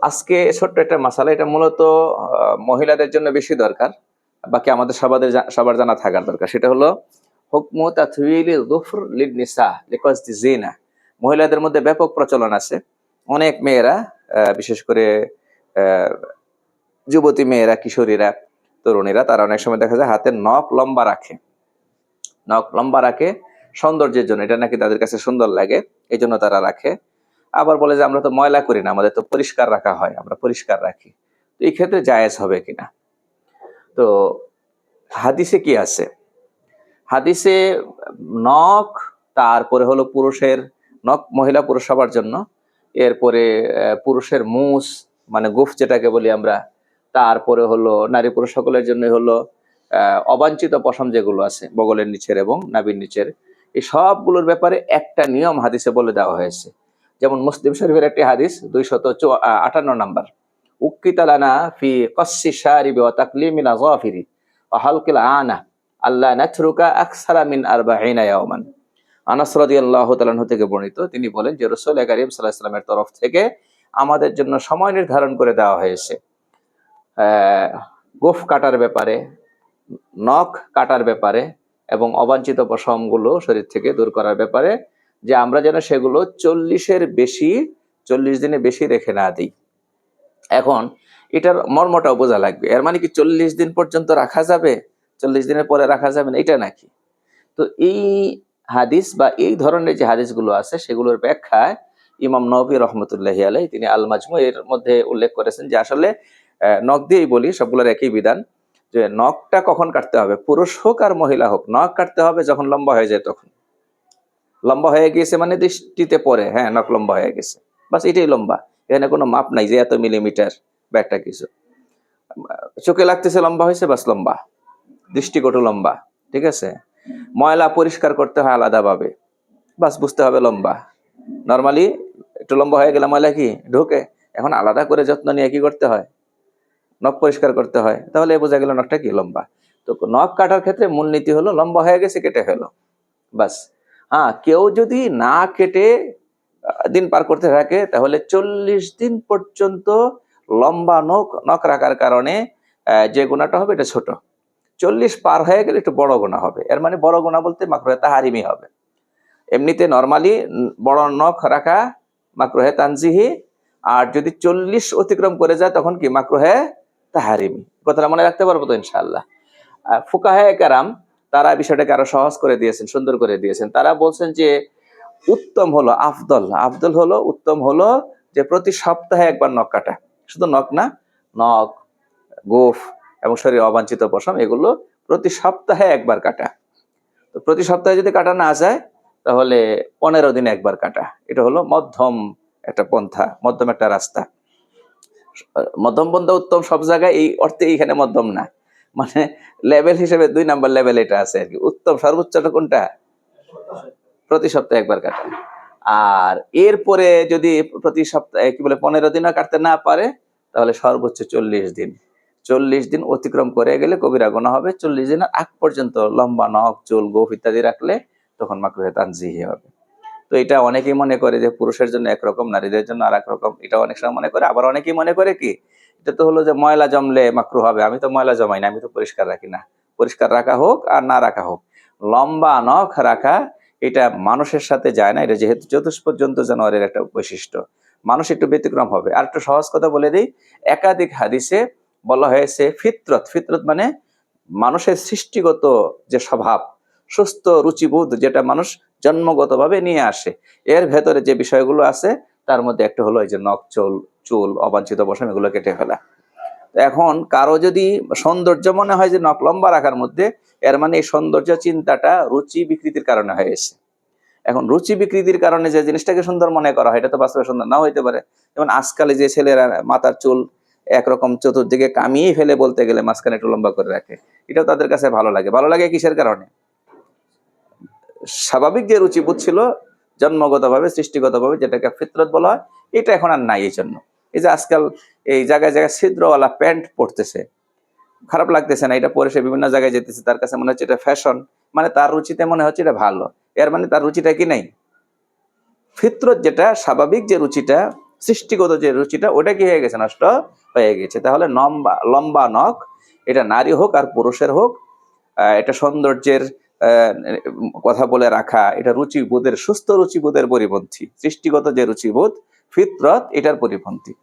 আজকে ছোট্ট একটা মাসালা, এটা মূলত মহিলাদের জন্য বেশি দরকার, বাকি আমাদের সবার জানা থাকার দরকার। সেটা হলো হুকমু তাথওয়িলি যুফর লিন-নিসা লিকাসদি জিনা। মহিলাদের মধ্যে ব্যাপক প্রচলন আছে। অনেক মেয়েরা, বিশেষ করে আহ, যুবতী মেয়েরা, কিশোরীরা, তরুণীরা, তারা অনেক সময় দেখা যায় হাতের নখ লম্বা রাখে। নখ লম্বা রাখে সৌন্দর্যের জন্য, এটা নাকি তাদের কাছে সুন্দর লাগে, এই জন্য তারা রাখে। আবার বলে যে আমরা তো ময়লা করি না, আমাদের তো পরিষ্কার রাখা হয়, আমরা পরিষ্কার রাখি। তো এই ক্ষেত্রে জায়েজ হবে কিনা? তো হাদিসে কি আছে? হাদিসে নখ, তারপরে হলো পুরুষের নখ, মহিলা পুরুষ সবার জন্য। এরপরে পুরুষের মুস, মানে গুফ যেটাকে বলি আমরা। তারপরে হলো নারী পুরুষ সকলের জন্য হলো অবাঞ্ছিত পশম যেগুলো আছে বগলের নিচের এবং নাভির নিচের, এই সবগুলোর ব্যাপারে একটা নিয়ম হাদিসে বলে দেওয়া হয়েছে। যেমন মুসলিম শরীফের একটি হাদিস 258 নাম্বার, উক্কিতালানা ফি কসসি শারিবি ওয়া তাকলিমিল আযাফিরি ওয়া হালকিল আনা আল্লাহ নাথরুকা আকসারা মিন আরবাঈনা ইয়াওমান। আনাস রাদিয়াল্লাহু তাআলা আনহু থেকে বর্ণিত, তিনি বলেন যে রাসূল কারীম সাল্লাল্লাহু আলাইহি ওয়াসাল্লামের তরফ থেকে আমাদের জন্য সময় নির্ধারণ করে দেওয়া হয়েছে গোফ কাটার ব্যাপারে, নখ কাটার ব্যাপারে এবং অবাঞ্ছিত পশমগুলো শরীর থেকে দূর করার ব্যাপারে, যে আমরা যেন সেগুলো 40 দিনে বেশি রেখে না দিই। এখন এটার মর্মটাও বোঝা লাগবে। এর মানে কি 40 দিন পর্যন্ত রাখা যাবে, 40 দিনের পরে রাখা যাবে না, এটা নাকি? তো এই হাদিস বা এই ধরনের যে হাদিসগুলো আছে সেগুলোর ব্যাখ্যায় ইমাম নবী রহমতুল্লাহি আলাইহি তিনি আল মাজমু এর মধ্যে উল্লেখ করেছেন যে আসলে নখ দিয়েই বলি, সবগুলোর একই বিধান, যে নখটা কখন কাটতে হবে, পুরুষ হোক আর মহিলা হোক, নখ কাটতে হবে যখন লম্বা হয়ে যায়। তখন লম্বা হয়ে গিয়েছে মানে দৃষ্টিতে পড়ে, হ্যাঁ নখ লম্বা হয়ে গেছে, বাস এটাই লম্বা। এখানে কোনো মাপ নাই যে এত মিলিমিটার বা একটা কিছু। চোখে লাগতেছে লম্বা হয়েছে, বাস লম্বা, দৃষ্টিকটু লম্বা, ঠিক আছে। ময়লা পরিষ্কার করতে হয় আলাদাভাবে, বাস বুঝতে হবে লম্বা। নর্মালি একটু লম্বা হয়ে গেলে ময়লা কি ঢোকে, এখন আলাদা করে যত্ন নিয়ে কি করতে হয়, নখ পরিষ্কার করতে হয়, তাহলে বোঝা গেল নখটা কি লম্বা। তো নখ কাটার ক্ষেত্রে মূলনীতি হলো লম্বা হয়ে গেছে, কেটে ফেলো, বাস। হ্যাঁ, কেউ যদি না কেটে দিন পার করতে থাকে, তাহলে 40 দিন পর্যন্ত লম্বা নখ নখ রাখার কারণে যে গুণাটা হবে এটা ছোট। 40 পার হয়ে গেলে একটু বড় গুণা হবে। এর মানে বড় গুণা বলতে মাকরুহে তাহারিমি হবে। এমনিতে নরমালি বড় নখ রাখা মাকরুহে তানজিহি, আর যদি 40 অতিক্রম করে যায় তখন কি মাকরুহে তাহারিমি। কথাটা মনে রাখতে পারবো তো ইনশাআল্লাহ? ফুকাহে কেরাম তারা বিষয়টাকে আরো সহজ করে দিয়েছেন, সুন্দর করে দিয়েছেন। তারা বলছেন যে উত্তম হলো, আফদল আফদল হলো, উত্তম হলো যে প্রতি সপ্তাহে একবার নখ কাটা। শুধু নখ না, নখ, গোফ এবং শরীরে অবাঞ্ছিত পশম এগুলো প্রতি সপ্তাহে একবার কাটা। তো প্রতি সপ্তাহে যদি কাটা না যায়, তাহলে 15 দিনে একবার কাটা। এটা হলো মধ্যম একটা পন্থা, মধ্যম একটা রাস্তা। মধ্যম পন্থা উত্তম সব জায়গায়, এই অর্থে এইখানে মধ্যম না, মানে লেভেল হিসেবে 2 নাম্বার লেভেল এটা আছে আর কি। উত্তম সর্বোচ্চটা কোনটা? প্রতি সপ্তাহে একবার কাটা। আর এরপরে যদি প্রতি সপ্তাহে কি বলে 15 দিনও কাটতে না পারে, তাহলে সর্বোচ্চ 40 দিন। 40 দিন অতিক্রম করে গেলে কবিরা গুনাহ হবে। 40 দিনের আগ পর্যন্ত লম্বা নখ, চুল, গোঁফ ইত্যাদি রাখলে তখন মাকরুহে তানজিহি হবে। তো এটা অনেকেই মনে করে যে পুরুষের জন্য একরকম, নারীদের জন্য আর একরকম, এটা অনেক সময় মনে করে। আবার অনেকেই মনে করে কি, এটা তো হলো যে ময়লা জমলে মাকরু হবে, আমি তো ময়লা জমাই না, আমি তো পরিষ্কার রাখি না। পরিষ্কার রাখা হোক আর না রাখা হোক, লম্বা নখ রাখা এটা মানুষের সাথে যায় না। এটা যেহেতু চতুষ্পদ জন্তু জানোয়ারের একটা বৈশিষ্ট্য, মানুষ একটু ব্যতিক্রম হবে। আর একটু সহজ কথা বলে দিই, একাধিক হাদিসে বলা হয়েছে ফিতরত, ফিতরত মানে মানুষের সৃষ্টিগত যে স্বভাব, সুস্থ রুচিবোধ যেটা মানুষ জন্মগতভাবে নিয়ে আসে, এর ভেতরে যে বিষয়গুলো আছে তার মধ্যে একটা হলো এই যে নখ, চুল, অবাঞ্ছিত পশম এগুলো কেটে ফেলা। এখন কারো যদি সৌন্দর্য মনে হয় যে নখ লম্বা রাখার মধ্যে, এর মানে এই সৌন্দর্য চিন্তাটা রুচি বিকৃতির কারণে হয়েছে। এখন রুচি বিকৃতির কারণে যে জিনিসটাকে সুন্দর মনে করা হয়, এটা তো বাস্তবে সুন্দর নাও হইতে পারে। যেমন আজকালে যে ছেলেরা মাথার চুল একরকম চতুর্দিকে কামিয়ে ফেলে, বলতে গেলে মাঝখানে একটু লম্বা করে রাখে, এটাও তাদের কাছে ভালো লাগে। ভালো লাগে কিসের কারণে? স্বাভাবিক যে রুচিবোধ ছিল জন্মগতভাবে, সৃষ্টিগতভাবে, যেটাকে ফিতরত বলা হয়, এটা এখন আর নাই। এই জন্য এই যে আজকাল এই জায়গায় জায়গায় ছিদ্রওয়ালা প্যান্ট পরতেছে, খারাপ লাগতেছে না, এটা পরে সে বিভিন্ন জায়গায় যেতেছে, তার কাছে মনে হচ্ছে এটা ফ্যাশন, মানে তার রুচিতে মনে হচ্ছে এটা ভালো। এর মানে তার রুচিটা কি নাই? ফিতরত যেটা স্বাভাবিক যে রুচিটা, সৃষ্টিগত যে রুচিটা ওটা কি হয়ে গেছে, নষ্ট হয়ে গেছে। তাহলে লম্বা লম্বা নখ, এটা নারী হোক আর পুরুষের হোক, এটা সৌন্দর্যের কথা বলে রাখা, এটা রুচিবোধের, সুস্থ রুচিবোধের পরিপন্থী। সৃষ্টিগত যে রুচিবোধ, ফিতরত, এটার পরিপন্থী।